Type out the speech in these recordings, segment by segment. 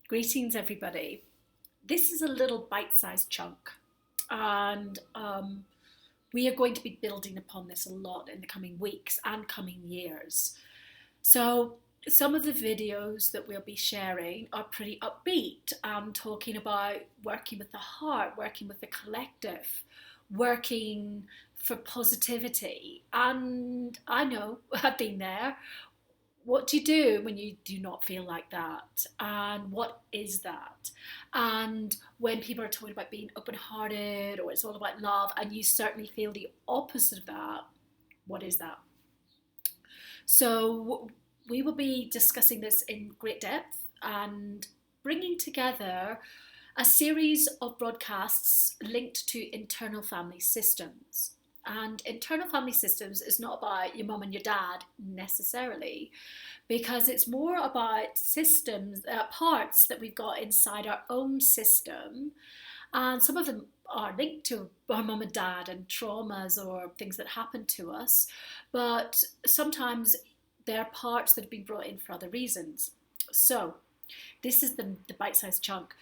Greetings, everybody. This is a little bite-sized chunk, and we are going to be building upon this a lot in the coming weeks and coming years. So, some of the videos that we'll be sharing are pretty upbeat and talking about working with the heart, working with the collective, working for positivity. And I know I've been there. What do you do when you do not feel like that? And what is that? And when people are talking about being open hearted or it's all about love, and you certainly feel the opposite of that, what is that? So, we will be discussing this in great depth and bringing together a series of broadcasts linked to internal family systems. And internal family systems is not about your mum and your dad necessarily, because it's more about systems, parts that we've got inside our own system. And some of them are linked to our mum and dad and traumas or things that happened to us. But sometimes they're parts that have been brought in for other reasons. So, this is the bite-sized chunk.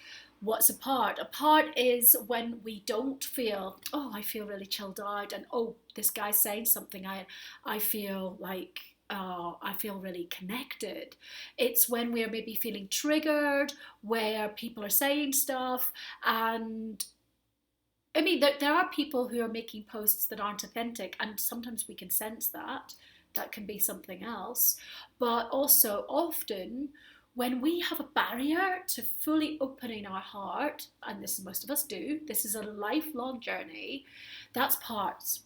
What's a part? A part is when we don't feel, oh, I feel really chilled out, and oh, this guy's saying something. I feel like I feel really connected. It's when we're maybe feeling triggered, where people are saying stuff, and I mean, there are people who are making posts that aren't authentic, and sometimes we can sense that. That can be something else. But also, often, when we have a barrier to fully opening our heart, and this is most of us do, this is a lifelong journey, that's parts.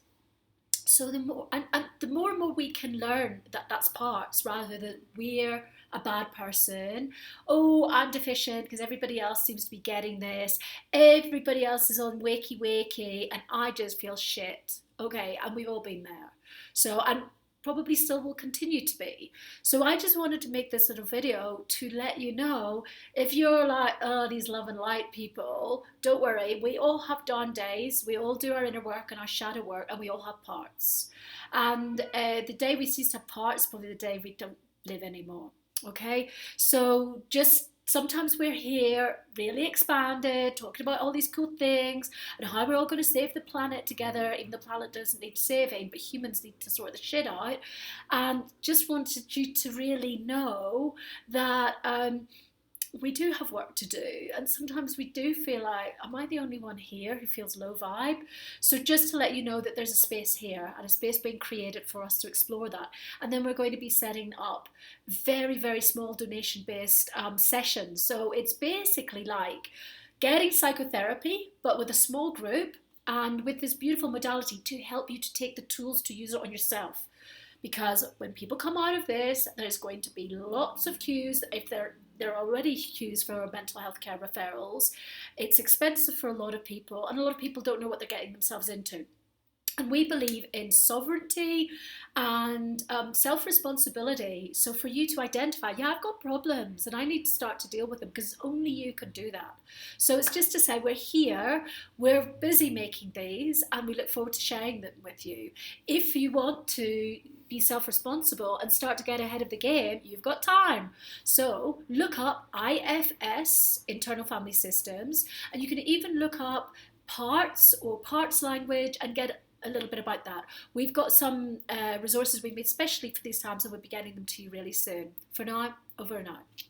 So the more we can learn that that's parts rather than we're a bad person. Oh, I'm deficient because everybody else seems to be getting this. Everybody else is on wakey wakey and I just feel shit. Okay, and we've all been there. So and probably still will continue to be. So I just wanted to make this little video to let you know, if you're like, oh, these love and light people, don't worry, we all have down days, we all do our inner work and our shadow work, and we all have parts. And the day we cease to have parts is probably the day we don't live anymore. Okay, so just sometimes we're here really expanded, talking about all these cool things and how we're all going to save the planet together, even the planet doesn't need saving, but humans need to sort the shit out. And just wanted you to really know that we do have work to do, and sometimes we do feel like, am I the only one here who feels low vibe? So just to let you know that there's a space here and a space being created for us to explore that. And then we're going to be setting up very, very small donation based sessions. So it's basically like getting psychotherapy but with a small group and with this beautiful modality to help you to take the tools to use it on yourself. Because when people come out of this, there's going to be lots of queues. If they're already queues for mental health care referrals, it's expensive for a lot of people, and a lot of people don't know what they're getting themselves into. And we believe in sovereignty and self-responsibility. So for you to identify, yeah, I've got problems and I need to start to deal with them because only you can do that. So it's just to say we're here, we're busy making these, and we look forward to sharing them with you. If you want to be self-responsible and start to get ahead of the game, you've got time. So look up IFS, Internal Family Systems, and you can even look up parts or parts language and get a little bit about that. We've got some resources we've made especially for these times, and we'll be getting them to you really soon. For now, over and out.